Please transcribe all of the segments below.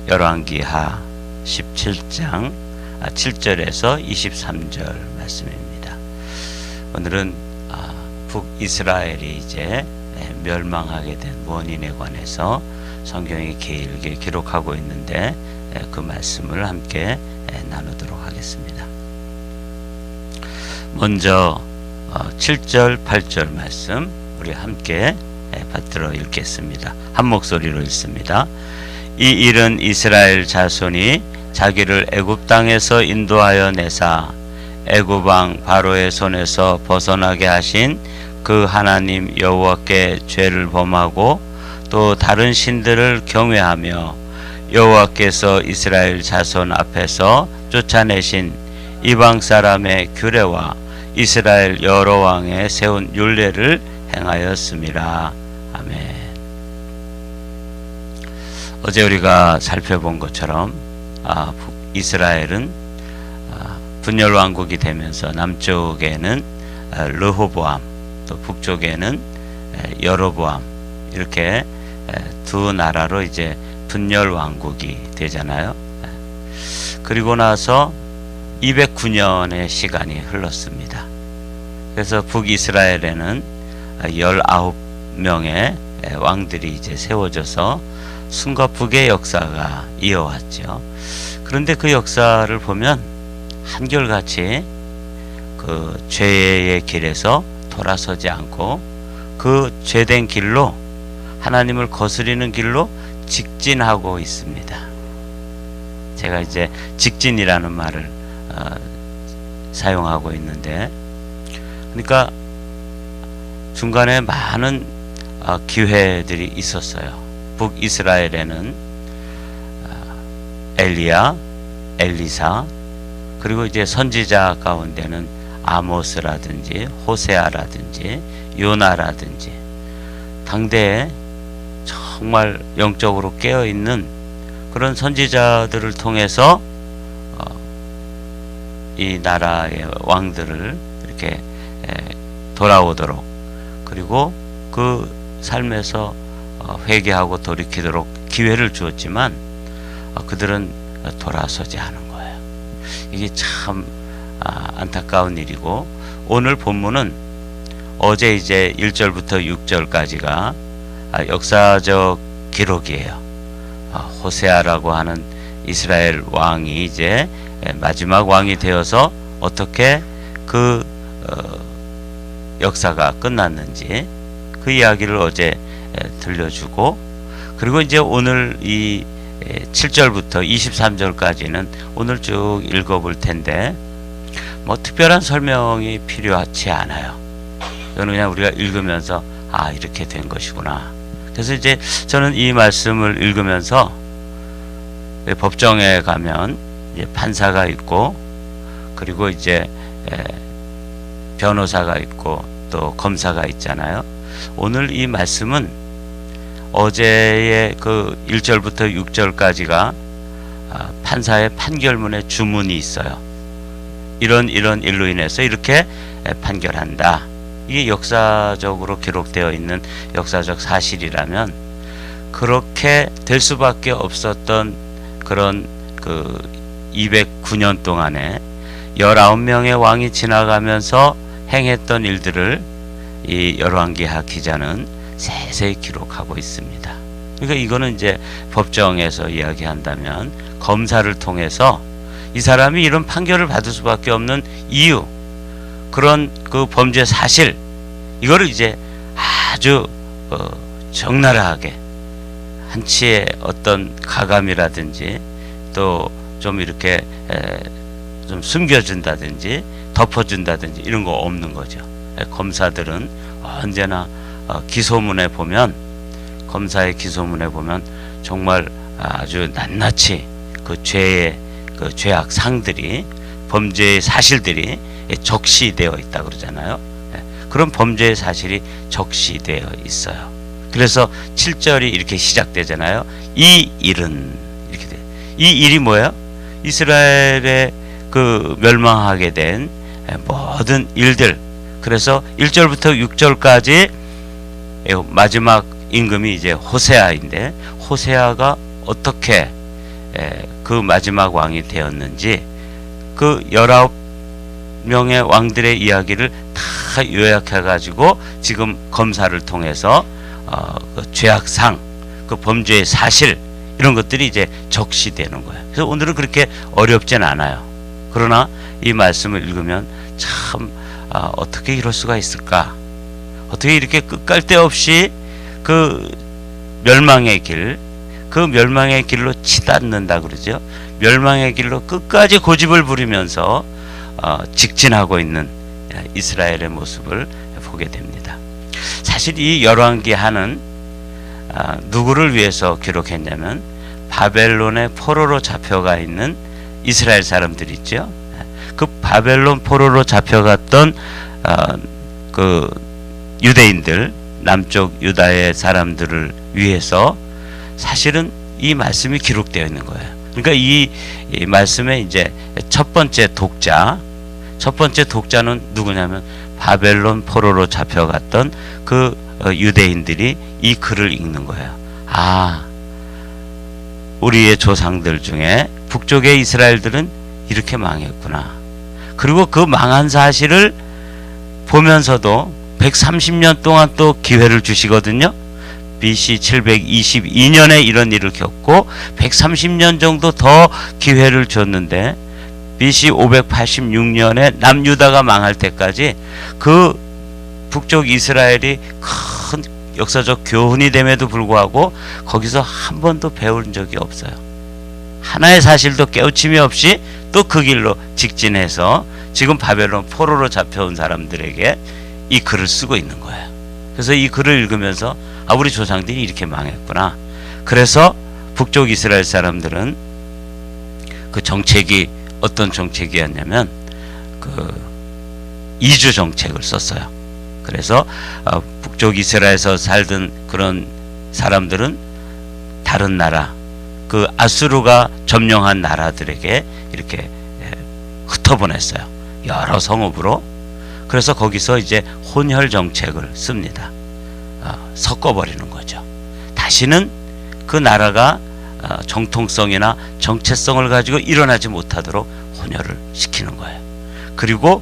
열왕기하 17장 7절에서 23절 말씀입니다. 오늘은 북이스라엘이 이제 멸망하게 된 원인에 관해서 성경이 길게 기록하고 있는데 그 말씀을 함께 나누도록 하겠습니다. 먼저 7절 8절 말씀 우리 함께 받들어 읽겠습니다. 한 목소리로 읽습니다. 이 일은 이스라엘 자손이 자기를 애굽 땅에서 인도하여 내사 애굽 왕 바로의 손에서 벗어나게 하신 그 하나님 여호와께 죄를 범하고 또 다른 신들을 경외하며 여호와께서 이스라엘 자손 앞에서 쫓아내신 이방 사람의 규례와 이스라엘 여러 왕의 세운 율례를 행하였음이라. 아멘. 어제 우리가 살펴본 것처럼 이스라엘은 분열왕국이 되면서 남쪽에는 르호보암, 또 북쪽에는 여로보암, 이렇게 두 나라로 이제 분열왕국이 되잖아요. 그리고 나서 209년의 시간이 흘렀습니다. 그래서 북이스라엘에는 19명의 왕들이 이제 세워져서 순과 북의 역사가 이어왔죠. 그런데 그 역사를 보면 한결같이 그 죄의 길에서 돌아서지 않고 그 죄된 길로 하나님을 거스리는 길로 직진하고 있습니다. 제가 이제 직진이라는 말을 사용하고 있는데, 그러니까 중간에 많은 기회들이 있었어요. 북이스라엘에는 엘리야, 엘리사, 그리고 이제 선지자 가운데는 아모스라든지 호세아라든지 요나라든지 당대에 정말 영적으로 깨어있는 그런 선지자들을 통해서 이 나라의 왕들을 이렇게 돌아오도록, 그리고 그 삶에서 회개하고 돌이키도록 기회를 주었지만 그들은 돌아서지 않은 거예요. 이게 참 안타까운 일이고, 오늘 본문은 어제 이제 1절부터 6절까지가 역사적 기록이에요. 호세아라고 하는 이스라엘 왕이 이제 마지막 왕이 되어서 어떻게 그 역사가 끝났는지 그 이야기를 어제 들려주고, 그리고 이제 오늘 이 7절부터 23절까지는 오늘 쭉 읽어볼 텐데 뭐 특별한 설명이 필요하지 않아요. 이거는 그냥 우리가 읽으면서 이렇게 된 것이구나. 그래서 이제 저는 이 말씀을 읽으면서 법정에 가면 이제 판사가 있고, 그리고 이제 변호사가 있고 또 검사가 있잖아요. 오늘 이 말씀은 어제의 그 1절부터 6절까지가 판사의 판결문에 주문이 있어요. 이런 일로 인해서 이렇게 판결한다. 이게 역사적으로 기록되어 있는 역사적 사실이라면 그렇게 될 수밖에 없었던 그런 그 209년 동안에 19명의 왕이 지나가면서 행했던 일들을 이 열왕기하 기자는 세세히 기록하고 있습니다. 그러니까 이거는 이제 법정에서 이야기한다면 검사를 통해서 이 사람이 이런 판결을 받을 수밖에 없는 이유, 그런 그 범죄 사실, 이거를 이제 아주 적나라하게 한치의 어떤 가감이라든지 또 좀 이렇게 좀 숨겨준다든지 덮어준다든지 이런 거 없는 거죠. 검사들은 언제나 기소문에 보면, 검사의 기소문에 보면 정말 아주 낱낱이 그 죄의 그 죄악 상들이, 범죄의 사실들이 적시되어 있다 그러잖아요. 그런 범죄의 사실이 적시되어 있어요. 그래서 7절이 이렇게 시작되잖아요. 이 일은 이렇게 돼요. 이 일이 뭐예요? 이스라엘의 그 멸망하게 된 모든 일들. 그래서 1절부터 6절까지 마지막 임금이 이제 호세아인데, 호세아가 어떻게 그 마지막 왕이 되었는지 그 19명의 왕들의 이야기를 다 요약해 가지고 지금 검사를 통해서 그 죄악상, 그 범죄의 사실 이런 것들이 이제 적시되는 거예요. 그래서 오늘은 그렇게 어렵진 않아요. 그러나 이 말씀을 읽으면 참 어떻게 이럴 수가 있을까? 어떻게 이렇게 끝갈데없이 그 멸망의 길, 그 멸망의 길로 치닫는다 그러죠. 멸망의 길로 끝까지 고집을 부리면서 직진하고 있는 이스라엘의 모습을 보게 됩니다. 사실 이 열왕기하는 누구를 위해서 기록했냐면 바벨론의 포로로 잡혀가 있는 이스라엘 사람들 있죠. 그 바벨론 포로로 잡혀갔던 그 유대인들, 남쪽 유다의 사람들을 위해서 사실은 이 말씀이 기록되어 있는 거예요. 그러니까 이 말씀의 이제 첫 번째 독자는 누구냐면 바벨론 포로로 잡혀갔던 그 유대인들이 이 글을 읽는 거예요. 우리의 조상들 중에 북쪽의 이스라엘들은 이렇게 망했구나. 그리고 그 망한 사실을 보면서도 130년 동안 또 기회를 주시거든요. BC 722년에 이런 일을 겪고 130년 정도 더 기회를 줬는데 BC 586년에 남유다가 망할 때까지 그 북쪽 이스라엘이 큰 역사적 교훈이 됨에도 불구하고 거기서 한 번도 배운 적이 없어요. 하나의 사실도 깨우침이 없이 또 그 길로 직진해서 지금 바벨론 포로로 잡혀온 사람들에게 이 글을 쓰고 있는 거예요. 그래서 이 글을 읽으면서 우리 조상들이 이렇게 망했구나. 그래서 북쪽 이스라엘 사람들은 그 정책이 어떤 정책이었냐면 그 이주 정책을 썼어요. 그래서 북쪽 이스라엘에서 살던 그런 사람들은 다른 나라, 그 아수르가 점령한 나라들에게 이렇게 흩어보냈어요. 여러 성읍으로. 그래서 거기서 이제 혼혈 정책을 씁니다. 섞어버리는 거죠. 다시는 그 나라가 정통성이나 정체성을 가지고 일어나지 못하도록 혼혈을 시키는 거예요. 그리고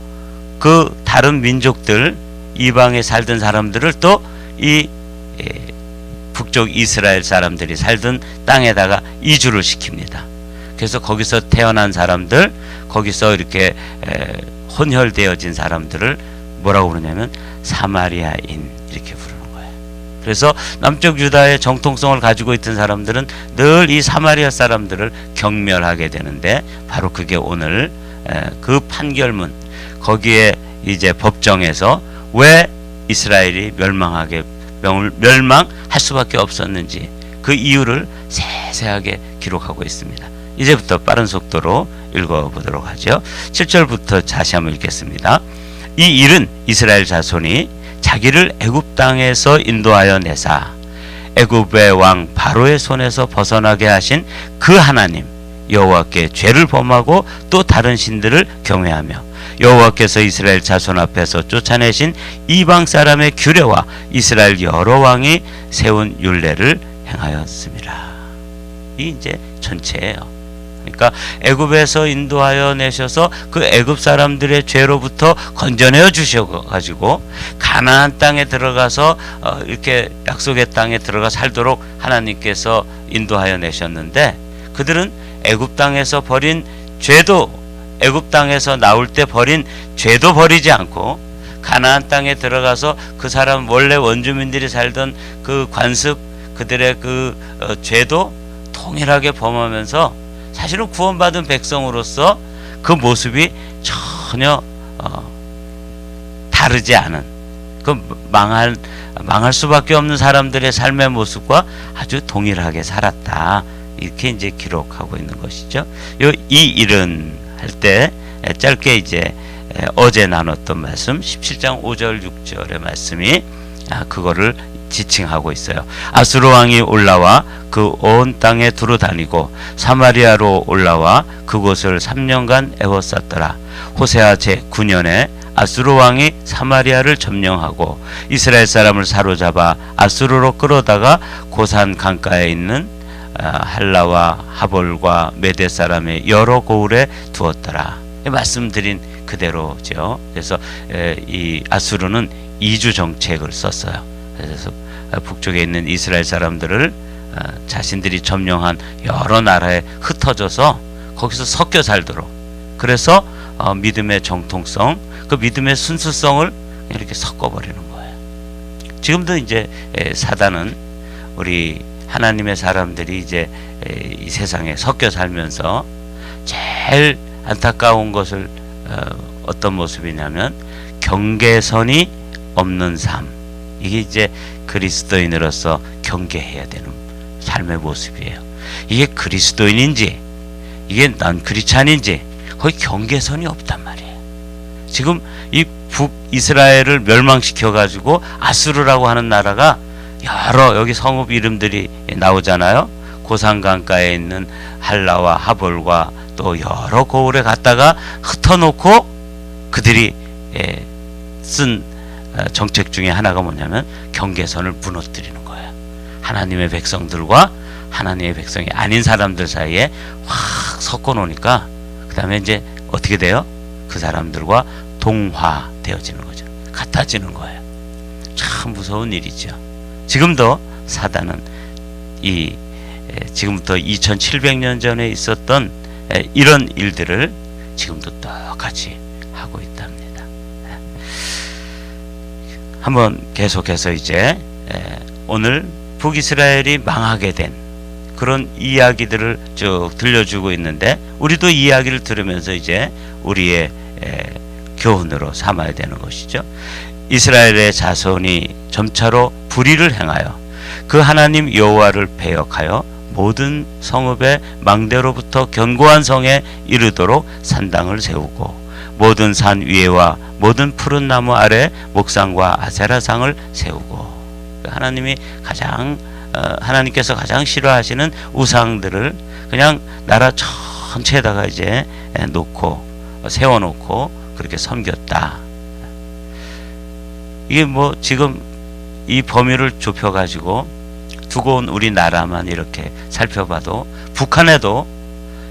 그 다른 민족들, 이방에 살던 사람들을 또 이 북쪽 이스라엘 사람들이 살던 땅에다가 이주를 시킵니다. 그래서 거기서 태어난 사람들, 거기서 이렇게 혼혈되어진 사람들을 뭐라고 부르냐면 사마리아인 이렇게 부르는 거예요. 그래서 남쪽 유다의 정통성을 가지고 있던 사람들은 늘 이 사마리아 사람들을 경멸하게 되는데, 바로 그게 오늘 그 판결문, 거기에 이제 법정에서 왜 이스라엘이 멸망할 수밖에 없었는지 그 이유를 세세하게 기록하고 있습니다. 이제부터 빠른 속도로 읽어보도록 하죠. 7절부터 다시 한번 읽겠습니다. 이 일은 이스라엘 자손이 자기를 애굽 땅에서 인도하여 내사 애굽의 왕 바로의 손에서 벗어나게 하신 그 하나님 여호와께 죄를 범하고 또 다른 신들을 경외하며 여호와께서 이스라엘 자손 앞에서 쫓아내신 이방 사람의 규례와 이스라엘 여러 왕이 세운 율례를 행하였습니다. 이 이제 전체예요. 그러니까 애굽에서 인도하여 내셔서 그 애굽 사람들의 죄로부터 건져내어 주셔가지고 가나안 땅에 들어가서 이렇게 약속의 땅에 들어가 살도록 하나님께서 인도하여 내셨는데, 그들은 애굽 땅에서 버린 죄도, 애굽 땅에서 나올 때 버린 죄도 버리지 않고 가나안 땅에 들어가서 그 사람 원래 원주민들이 살던 그 관습, 그들의 그 죄도 동일하게 범하면서 사실은 구원받은 백성으로서 그 모습이 전혀 다르지 않은, 그 망할 수밖에 없는 사람들의 삶의 모습과 아주 동일하게 살았다, 이렇게 이제 기록하고 있는 것이죠. 이 일은 할 때 짧게 이제 어제 나눴던 말씀 17장 5절 6절의 말씀이 그거를 지칭하고 있어요. 아수르 왕이 올라와 그 온 땅에 두루 다니고 사마리아로 올라와 그곳을 3년간 에워쌌더라. 호세아 제9년에 아수르 왕이 사마리아를 점령하고 이스라엘 사람을 사로잡아 아수르로 끌어다가 고산 강가에 있는 할라와 하볼과 메대 사람의 여러 고을에 두었더라. 말씀드린 그대로죠. 그래서 이 아수르는 이주 정책을 썼어요. 그래서 북쪽에 있는 이스라엘 사람들을 자신들이 점령한 여러 나라에 흩어져서 거기서 섞여 살도록, 그래서 믿음의 정통성, 그 믿음의 순수성을 이렇게 섞어버리는 거예요. 지금도 이제 사단은 우리 하나님의 사람들이 이제 이 세상에 섞여 살면서 제일 안타까운 것을 어떤 모습이냐면 경계선이 없는 삶. 이게 이제 그리스도인으로서 경계해야 되는 삶의 모습이에요. 이게 그리스도인인지 이게 난 크리스찬인지 거의 경계선이 없단 말이에요. 지금 이 북이스라엘을 멸망시켜 가지고 아수르라고 하는 나라가 여러, 여기 성읍 이름들이 나오잖아요. 고산강가에 있는 할라와 하볼과 또 여러 고을에 갔다가 흩어놓고 그들이 쓴 정책 중에 하나가 뭐냐면 경계선을 무너뜨리는 거예요. 하나님의 백성들과 하나님의 백성이 아닌 사람들 사이에 확 섞어 놓으니까 그 다음에 이제 어떻게 돼요? 그 사람들과 동화되어지는 거죠. 같아지는 거예요. 참 무서운 일이죠. 지금도 사단은 이 지금부터 2700년 전에 있었던 이런 일들을 지금도 똑같이 하고 있답니다. 한번 계속해서 이제 오늘 북이스라엘이 망하게 된 그런 이야기들을 쭉 들려주고 있는데, 우리도 이 이야기를 들으면서 이제 우리의 교훈으로 삼아야 되는 것이죠. 이스라엘의 자손이 점차로 불의를 행하여 그 하나님 여호와를 배역하여 모든 성읍의 망대로부터 견고한 성에 이르도록 산당을 세우고 모든 산 위에와 모든 푸른 나무 아래 목상과 아세라상을 세우고, 하나님이 하나님께서 가장 싫어하시는 우상들을 그냥 나라 전체에다가 이제 놓고 세워놓고 그렇게 섬겼다. 이게 뭐 지금 이 범위를 좁혀가지고 두고 온 우리나라만 이렇게 살펴봐도 북한에도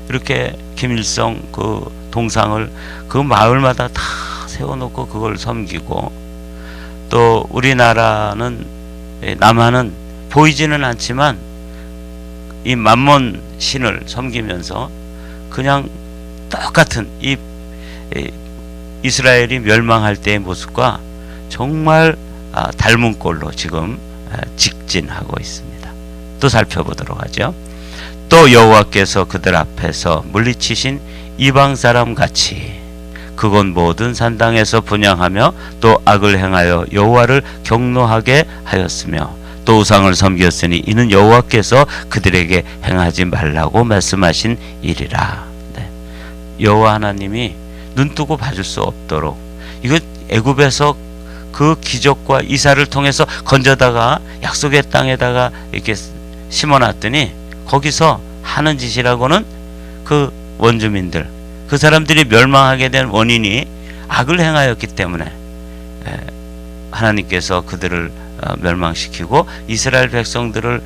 이렇게 김일성 그 동상을 그 마을마다 다 세워놓고 그걸 섬기고, 또 우리나라는 남한은 보이지는 않지만 이 만몬 신을 섬기면서 그냥 똑같은 이 이스라엘이 멸망할 때의 모습과 정말 닮은 꼴로 지금 직진하고 있습니다. 또 살펴보도록 하죠. 또 여호와께서 그들 앞에서 물리치신 이방 사람 같이 그곳 모든 산당에서 분향하며 또 악을 행하여 여호와를 경노하게 하였으며 또 우상을 섬겼으니 이는 여호와께서 그들에게 행하지 말라고 말씀하신 일이라. 네. 여호와 하나님이 눈뜨고 봐줄 수 없도록, 이거 애굽에서 그 기적과 이사를 통해서 건져다가 약속의 땅에다가 이렇게 심어놨더니 거기서 하는 짓이라고는 그 원주민들, 그 사람들이 멸망하게 된 원인이 악을 행하였기 때문에 하나님께서 그들을 멸망시키고 이스라엘 백성들을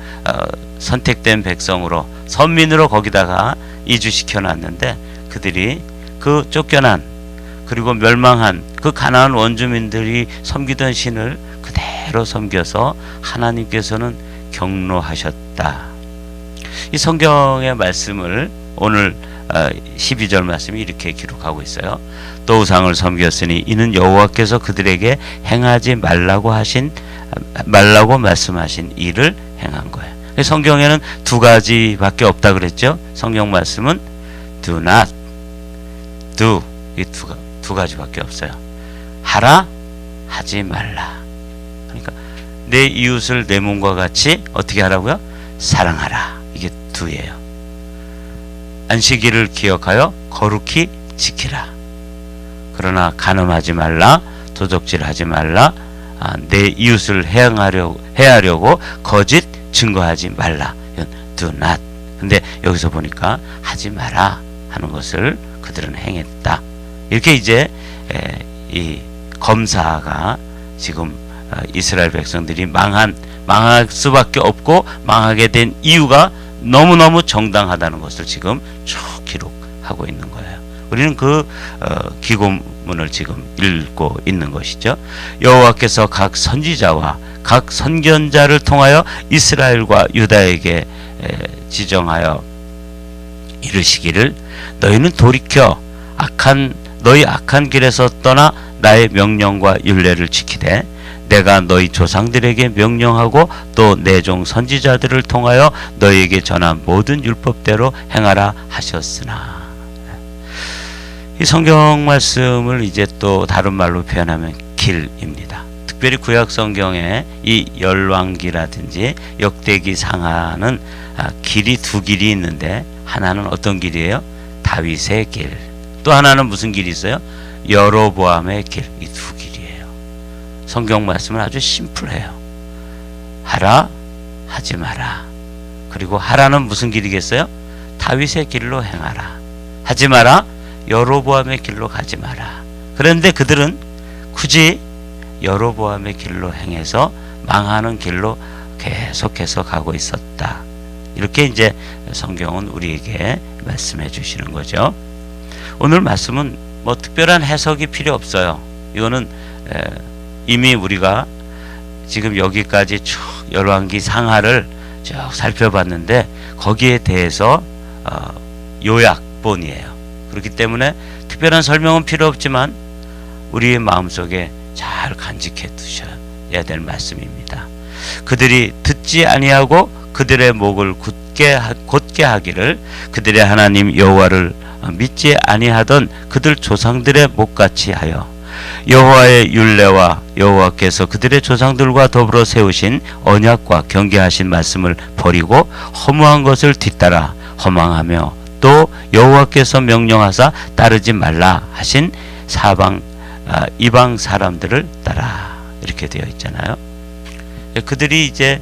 선택된 백성으로 선민으로 거기다가 이주시켜 놨는데, 그들이 그 쫓겨난 그리고 멸망한 그 가나안 원주민들이 섬기던 신을 그대로 섬겨서 하나님께서는 경노하셨다. 이 성경의 말씀을 오늘 12절 말씀이 이렇게 기록하고 있어요. 또 우상을 섬겼으니 이는 여호와께서 그들에게 행하지 말라고 말씀하신 일을 행한 거예요. 성경에는 두 가지밖에 없다 그랬죠. 성경 말씀은 do not, do, 이 두 가지밖에 없어요. 하라, 하지 말라. 그러니까 내 이웃을 내 몸과 같이 어떻게 하라고요? 사랑하라. 이게 do예요. 안식일을 기억하여 거룩히 지키라. 그러나 간음하지 말라, 도적질하지 말라, 내 이웃을 해하려고 거짓 증거하지 말라. 이건 do not. 근데 여기서 보니까 하지 마라 하는 것을 그들은 행했다. 이렇게 이제 이 검사가 지금 이스라엘 백성들이 망할 수밖에 없고 망하게 된 이유가 너무너무 정당하다는 것을 지금 쭉 기록하고 있는 거예요. 우리는 그 기고문을 지금 읽고 있는 것이죠. 여호와께서 각 선지자와 각 선견자를 통하여 이스라엘과 유다에게 지정하여 이르시기를 너희는 돌이켜 너희 악한 길에서 떠나 나의 명령과 율례를 지키되 내가 너희 조상들에게 명령하고 또 내 종 선지자들을 통하여 너희에게 전한 모든 율법대로 행하라 하셨으나. 이 성경 말씀을 이제 또 다른 말로 표현하면 길입니다. 특별히 구약 성경에 이 열왕기라든지 역대기 상하는 길이 두 길이 있는데, 하나는 어떤 길이에요? 다윗의 길. 또 하나는 무슨 길이 있어요? 여로보암의 길. 이 두 길이에요. 성경 말씀은 아주 심플해요. 하라, 하지 마라. 그리고 하라는 무슨 길이겠어요? 다윗의 길로 행하라. 하지 마라, 여로보암의 길로 가지 마라. 그런데 그들은 굳이 여로보암의 길로 행해서 망하는 길로 계속해서 가고 있었다. 이렇게 이제 성경은 우리에게 말씀해 주시는 거죠. 오늘 말씀은 뭐 특별한 해석이 필요 없어요. 이거는 이미 우리가 지금 여기까지 쭉 열왕기 상하를 쭉 살펴봤는데 거기에 대해서 요약본이에요. 그렇기 때문에 특별한 설명은 필요 없지만 우리의 마음속에 잘 간직해 두셔야 될 말씀입니다. 그들이 듣지 아니하고 그들의 목을 곧게 하기를 그들의 하나님 여호와를 믿지 아니하던 그들 조상들의 목같이 하여 여호와의 율례와 여호와께서 그들의 조상들과 더불어 세우신 언약과 경계하신 말씀을 버리고 허무한 것을 뒤따라 허망하며 또 여호와께서 명령하사 따르지 말라 하신 이방 사람들을 따라, 이렇게 되어 있잖아요. 그들이 이제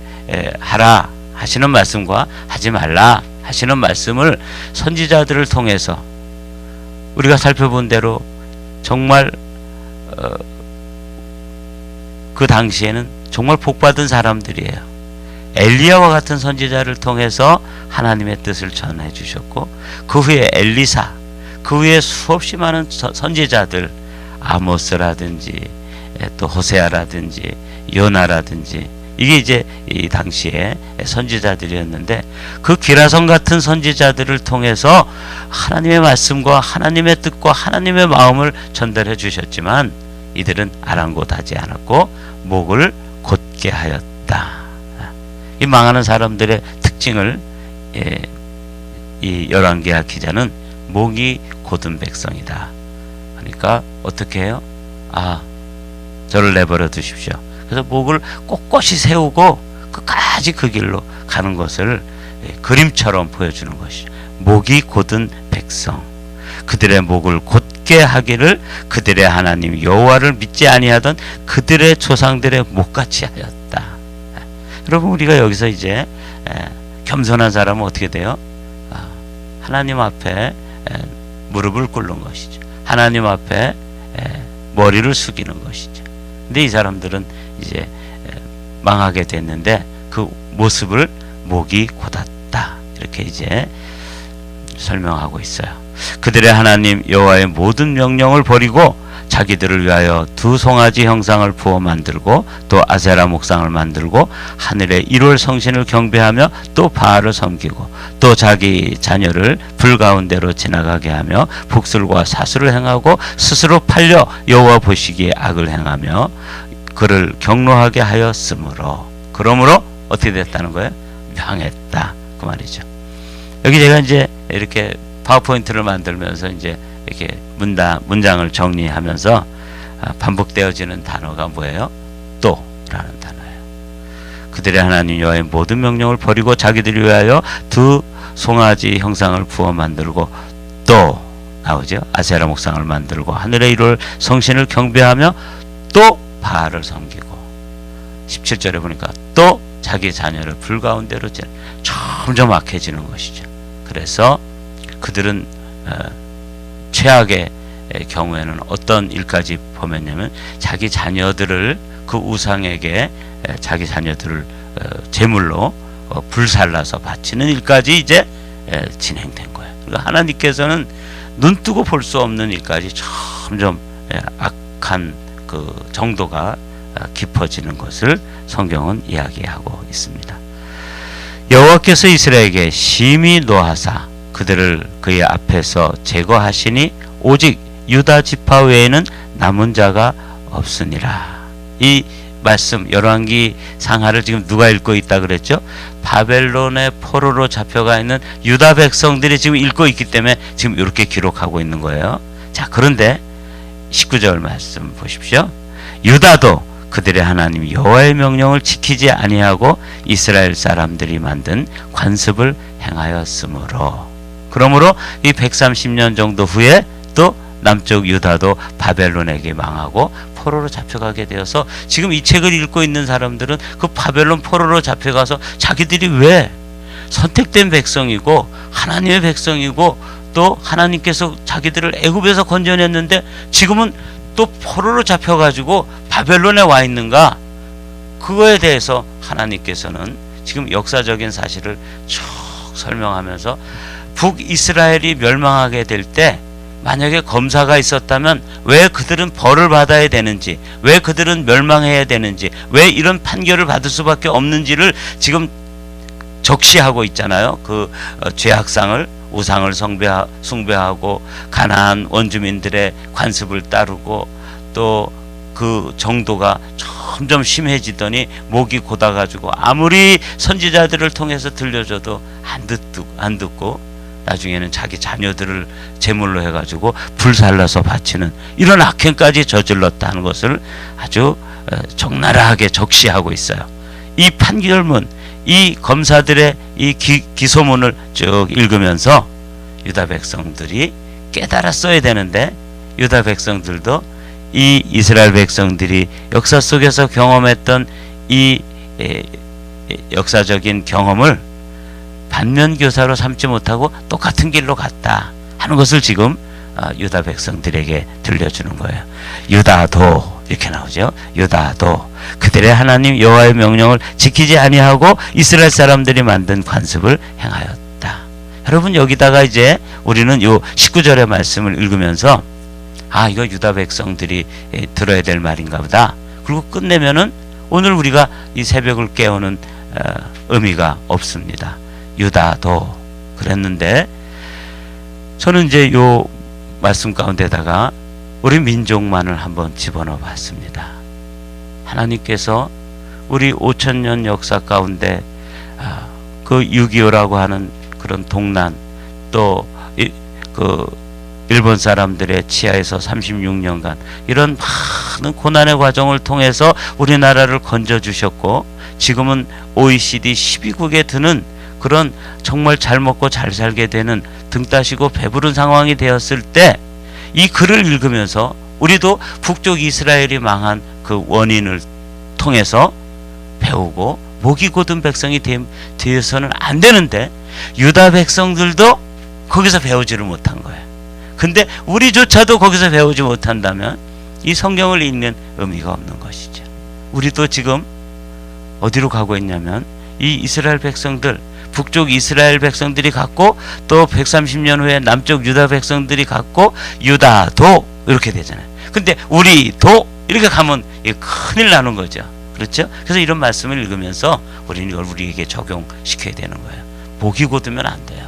하라 하시는 말씀과 하지 말라 하시는 말씀을 선지자들을 통해서 우리가 살펴본 대로 정말 그 당시에는 정말 복받은 사람들이에요. 엘리야와 같은 선지자를 통해서 하나님의 뜻을 전해 주셨고, 그 후에 엘리사, 그 후에 수없이 많은 선지자들, 아모스라든지 또 호세아라든지 요나라든지, 이게 이제 이 당시에 선지자들이었는데, 그 기라성 같은 선지자들을 통해서 하나님의 말씀과 하나님의 뜻과 하나님의 마음을 전달해 주셨지만 이들은 아랑곳하지 않았고 목을 곧게 하였다. 이 망하는 사람들의 특징을 이 열왕기하 기자는 목이 곧은 백성이다. 그러니까 어떻게 해요? 저를 내버려 두십시오. 그래서 목을 꼿꼿이 세우고 끝까지 그 길로 가는 것을 그림처럼 보여주는 것이죠. 목이 곧은 백성, 그들의 목을 곧게 하기를 그들의 하나님 여호와를 믿지 아니하던 그들의 조상들의 목같이 하였다. 여러분, 우리가 여기서 이제 겸손한 사람은 어떻게 돼요? 하나님 앞에 무릎을 꿇는 것이죠. 하나님 앞에 머리를 숙이는 것이죠. 근데 이 사람들은 이제 망하게 됐는데 그 모습을 목이 곧았다, 이렇게 이제 설명하고 있어요. 그들의 하나님 여호와의 모든 명령을 버리고 자기들을 위하여 두 송아지 형상을 부어 만들고 또 아세라 목상을 만들고 하늘의 1월 성신을 경배하며 또 바알을 섬기고 또 자기 자녀를 불 가운데로 지나가게 하며 복술과 사수를 행하고 스스로 팔려 여호와 보시기에 악을 행하며 그를 경노하게 하였으므로, 그러므로 어떻게 됐다는 거예요? 망했다, 그 말이죠. 여기 제가 이제 이렇게 파워포인트를 만들면서 이제 이렇게 문장을 정리하면서 반복되어지는 단어가 뭐예요? 또라는 단어예요. 그들의 하나님 여호와의 모든 명령을 버리고 자기들을 위하여 두 송아지 형상을 부어 만들고 또 나오죠. 아세라 목상을 만들고 하늘의 1월 성신을 경배하며 또 바알을 섬기고, 17절에 보니까 또 자기 자녀를 불 가운데로 점점 악해지는 것이죠. 그래서 그들은 최악의 경우에는 어떤 일까지 범했냐면 자기 자녀들을 그 우상에게 자기 자녀들을 제물로 불살라서 바치는 일까지 이제 진행된 거예요. 그러니까 하나님께서는 눈 뜨고 볼 수 없는 일까지 점점 악한 그 정도가 깊어지는 것을 성경은 이야기하고 있습니다. 여호와께서 이스라엘에게 심히 노하사 그들을 그의 앞에서 제거하시니 오직 유다 지파 외에는 남은 자가 없으니라. 이 말씀 열왕기 상하를 지금 누가 읽고 있다 그랬죠? 바벨론의 포로로 잡혀가 있는 유다 백성들이 지금 읽고 있기 때문에 지금 이렇게 기록하고 있는 거예요. 자, 그런데 19절 말씀 보십시오. 유다도 그들의 하나님 여호와의 명령을 지키지 아니하고 이스라엘 사람들이 만든 관습을 행하였으므로, 그러므로 이 130년 정도 후에 또 남쪽 유다도 바벨론에게 망하고 포로로 잡혀가게 되어서 지금 이 책을 읽고 있는 사람들은 그 바벨론 포로로 잡혀가서 자기들이 왜 선택된 백성이고 하나님의 백성이고 또 하나님께서 자기들을 애굽에서 건져냈는데 지금은 또 포로로 잡혀가지고 바벨론에 와 있는가, 그거에 대해서 하나님께서는 지금 역사적인 사실을 쭉 설명하면서 북이스라엘이 멸망하게 될 때 만약에 검사가 있었다면 왜 그들은 벌을 받아야 되는지, 왜 그들은 멸망해야 되는지, 왜 이런 판결을 받을 수밖에 없는지를 지금 적시하고 있잖아요. 그 죄악상을, 우상을 숭배하고 가나안 원주민들의 관습을 따르고 또 그 정도가 점점 심해지더니 목이 곧아가지고 아무리 선지자들을 통해서 들려줘도 안 듣고 나중에는 자기 자녀들을 제물로 해가지고 불살라서 바치는 이런 악행까지 저질렀다는 것을 아주 적나라하게 적시하고 있어요. 이 판결문, 이 검사들의 이 기소문을 쭉 읽으면서 유다 백성들이 깨달았어야 되는데, 유다 백성들도 이 이스라엘 백성들이 역사 속에서 경험했던 이 역사적인 경험을 반면교사로 삼지 못하고 똑같은 길로 갔다 하는 것을 지금 유다 백성들에게 들려주는 거예요. 유다도 이렇게 나오죠. 유다도 그들의 하나님 여호와의 명령을 지키지 아니하고 이스라엘 사람들이 만든 관습을 행하였다. 여러분, 여기다가 이제 우리는 요 19절의 말씀을 읽으면서 이거 유다 백성들이 들어야 될 말인가 보다. 그리고 끝내면은 오늘 우리가 이 새벽을 깨우는 의미가 없습니다. 유다도 그랬는데, 저는 이제 요 말씀 가운데다가 우리 민족만을 한번 집어넣어 봤습니다. 하나님께서 우리 5000년 역사 가운데 그 6.25라고 하는 그런 동란, 또 그 일본 사람들의 치하에서 36년간 이런 많은 고난의 과정을 통해서 우리나라를 건져주셨고, 지금은 OECD 12국에 드는 그런 정말 잘 먹고 잘 살게 되는, 등 따시고 배부른 상황이 되었을 때 이 글을 읽으면서 우리도 북쪽 이스라엘이 망한 그 원인을 통해서 배우고 목이 곧은 백성이 되어서는 안 되는데, 유다 백성들도 거기서 배우지를 못한 거예요. 근데 우리조차도 거기서 배우지 못한다면 이 성경을 읽는 의미가 없는 것이죠. 우리도 지금 어디로 가고 있냐면 이 이스라엘 백성들, 북쪽 이스라엘 백성들이 갔고 또 130년 후에 남쪽 유다 백성들이 갔고 유다도 이렇게 되잖아요. 근데 우리도 이렇게 가면 큰일 나는 거죠. 그렇죠? 그래서 이런 말씀을 읽으면서 우리는 이걸 우리에게 적용시켜야 되는 거예요. 목이 곧으면 안 돼요.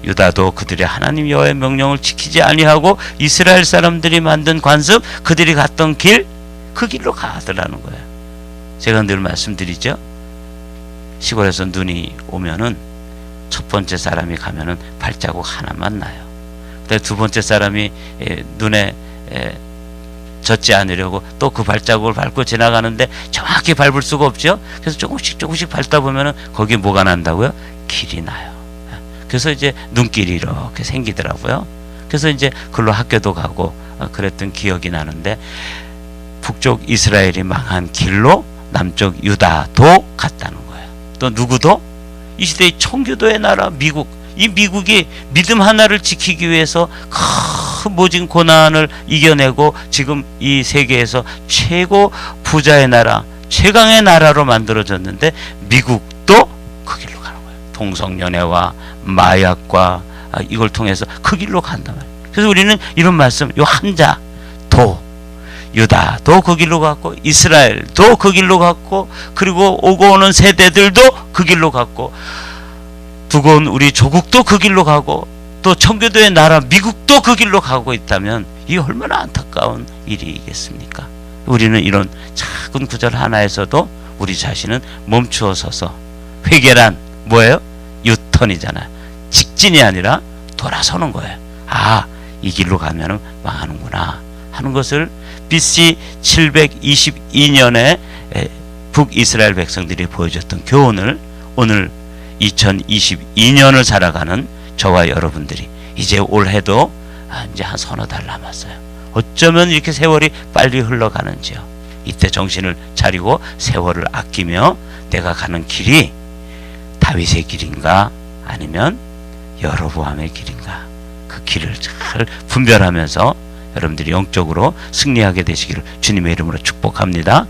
유다도 그들의 하나님 여호와의 명령을 지키지 아니하고 이스라엘 사람들이 만든 관습, 그들이 갔던 길, 그 길로 가더라는 거예요. 제가 늘 말씀드리죠. 시골에서 눈이 오면은 첫 번째 사람이 가면은 발자국 하나만 나요. 근데 두 번째 사람이 눈에 젖지 않으려고 또 그 발자국을 밟고 지나가는데 정확히 밟을 수가 없죠. 그래서 조금씩 밟다 보면은 거기에 뭐가 난다고요? 길이 나요. 그래서 이제 눈길이 이렇게 생기더라고요. 그래서 이제 글로 학교도 가고 그랬던 기억이 나는데, 북쪽 이스라엘이 망한 길로 남쪽 유다도 갔다는 거예요. 또 누구도? 이 시대의 청교도의 나라 미국, 이 미국이 믿음 하나를 지키기 위해서 큰 모진 고난을 이겨내고 지금 이 세계에서 최고 부자의 나라, 최강의 나라로 만들어졌는데, 미국도 동성연애와 마약과 이걸 통해서 그 길로 간단 말이에요. 그래서 우리는 이런 말씀, 요 한자 도, 유다도 그 길로 갔고 이스라엘도 그 길로 갔고 그리고 오고 오는 세대들도 그 길로 갔고 두고 온 우리 조국도 그 길로 가고 또 청교도의 나라 미국도 그 길로 가고 있다면 이 얼마나 안타까운 일이겠습니까? 우리는 이런 작은 구절 하나에서도 우리 자신은 멈추어 서서 회개란 뭐예요? 유턴이잖아요. 직진이 아니라 돌아서는 거예요. 아, 이 길로 가면 망하는구나 하는 것을 BC 722년에 북이스라엘 백성들이 보여줬던 교훈을 오늘 2022년을 살아가는 저와 여러분들이 이제 올해도 이제 한 서너 달 남았어요. 어쩌면 이렇게 세월이 빨리 흘러가는지요. 이때 정신을 차리고 세월을 아끼며 내가 가는 길이 다윗의 길인가 아니면 여로보암의 길인가 그 길을 잘 분별하면서 여러분들이 영적으로 승리하게 되시기를 주님의 이름으로 축복합니다.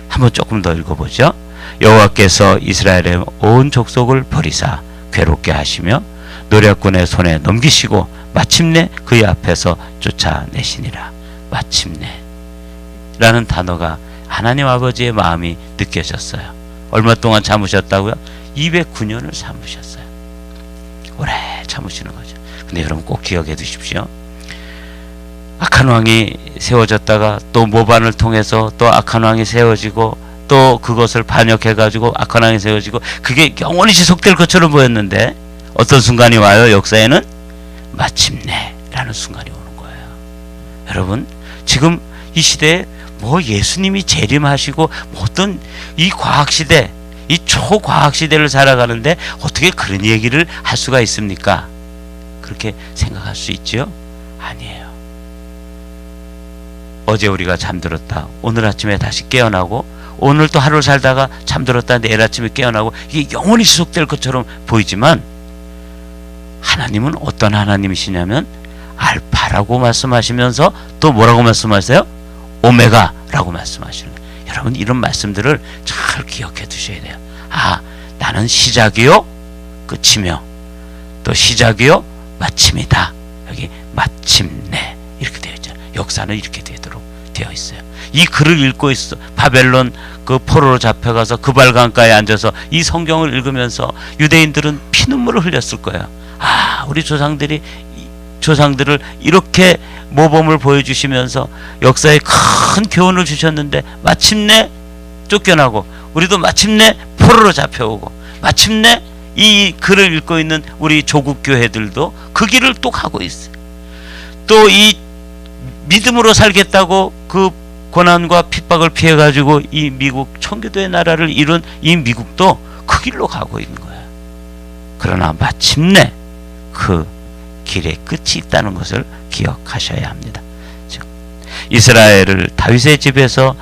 한번 조금 더 읽어보죠. 여호와께서 이스라엘의 온 족속을 버리사 괴롭게 하시며 노략군의 손에 넘기시고 마침내 그의 앞에서 쫓아내시니라. 마침내 라는 단어가 하나님 아버지의 마음이 느껴졌어요. 얼마 동안 참으셨다고요? 209년을 참으셨어요. 오래 참으시는 거죠. 근데 여러분 꼭 기억해 두십시오. 악한 왕이 세워졌다가 또 모반을 통해서 또 악한 왕이 세워지고 또 그것을 반역해 가지고 악한 왕이 세워지고 그게 영원히 지속될 것처럼 보였는데 어떤 순간이 와요? 역사에는 마침내 라는 순간이 오는 거예요. 여러분 지금 이 시대에 뭐 예수님이 재림하시고 어떤 이 과학시대 이 초과학시대를 살아가는데 어떻게 그런 얘기를 할 수가 있습니까? 그렇게 생각할 수 있죠? 아니에요. 어제 우리가 잠들었다 오늘 아침에 다시 깨어나고 오늘 또 하루를 살다가 잠들었다 내일 아침에 깨어나고 이게 영원히 지속될 것처럼 보이지만 하나님은 어떤 하나님이시냐면 알파라고 말씀하시면서 또 뭐라고 말씀하세요? 오메가라고 말씀하시는 거예요. 여러분 이런 말씀들을 잘 기억해 두셔야 돼요. 아, 나는 시작이요 끝이며 또 시작이요 마침이다. 여기 마침내 이렇게 되어 있잖아요. 역사는 이렇게 되도록 되어 있어요. 이 글을 읽고 있어 바벨론 그 포로로 잡혀가서 그발강가에 앉아서 이 성경을 읽으면서 유대인들은 피눈물을 흘렸을 거예요. 아, 우리 조상들을 이렇게 모범을 보여주시면서 역사에 큰 교훈을 주셨는데 마침내 쫓겨나고 우리도 마침내 포로로 잡혀오고 마침내 이 글을 읽고 있는 우리 조국 교회들도 그 길을 또 가고 있어요. 또 이 믿음으로 살겠다고 그 고난과 핍박을 피해 가지고 이 미국 청교도의 나라를 이룬 이 미국도 그 길로 가고 있는 거예요. 그러나 마침내 그 길의 끝이 있다는 것을 기억하셔야 합니다. 즉 이스라엘을 다윗의 집에서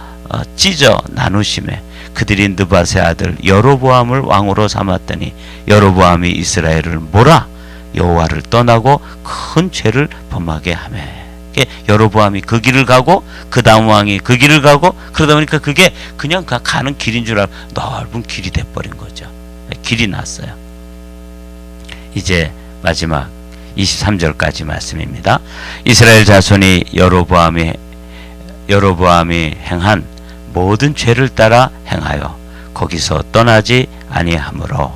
찢어 나누심에 그들이 느밧의 아들 여로보암을 왕으로 삼았더니 여로보암이 이스라엘을 몰아 여호와를 떠나고 큰 죄를 범하게 하매 여로보암이 그 길을 가고 그 다음 왕이 그 길을 가고 그러다 보니까 그게 그냥 가는 길인 줄 알고 넓은 길이 돼버린 거죠. 길이 났어요. 이제 마지막 23절까지 말씀입니다. 이스라엘 자손이 여로보암이 행한 모든 죄를 따라 행하여 거기서 떠나지 아니하므로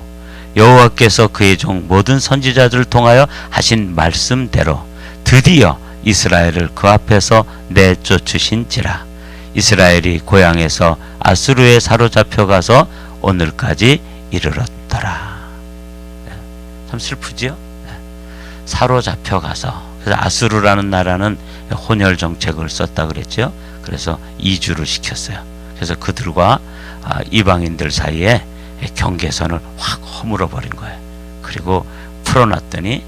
여호와께서 그의 종 모든 선지자들을 통하여 하신 말씀대로 드디어 이스라엘을 그 앞에서 내쫓으신지라. 이스라엘이 고향에서 아수르에 사로잡혀 가서 오늘까지 이르렀더라. 참 슬프지요? 사로잡혀 가서. 그래서 아수르라는 나라는 혼혈 정책을 썼다 그랬죠. 그래서 이주를 시켰어요. 그래서 그들과 이방인들 사이에 경계선을 확 허물어 버린 거예요. 그리고 풀어놨더니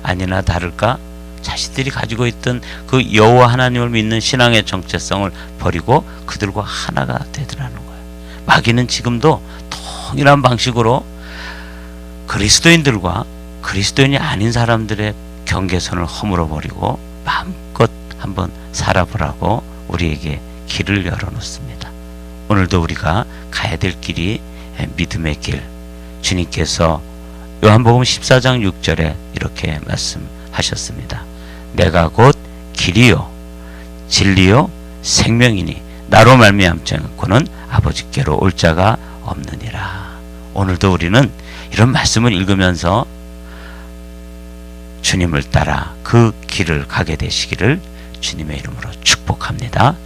아니나 다를까 자신들이 가지고 있던 그 여호와 하나님을 믿는 신앙의 정체성을 버리고 그들과 하나가 되더라는 거예요. 마귀는 지금도 동일한 방식으로 그리스도인들과 그리스도인이 아닌 사람들의 경계선을 허물어 버리고 마음껏 한번 살아보라고 우리에게 길을 열어놓습니다. 오늘도 우리가 가야 될 길이 믿음의 길, 주님께서 요한복음 14장 6절에 이렇게 말씀하셨습니다. 내가 곧 길이요 진리요 생명이니 나로 말미암지 않고는 아버지께로 올 자가 없느니라. 오늘도 우리는 이런 말씀을 읽으면서 주님을 따라 그 길을 가게 되시기를 주님의 이름으로 축복합니다.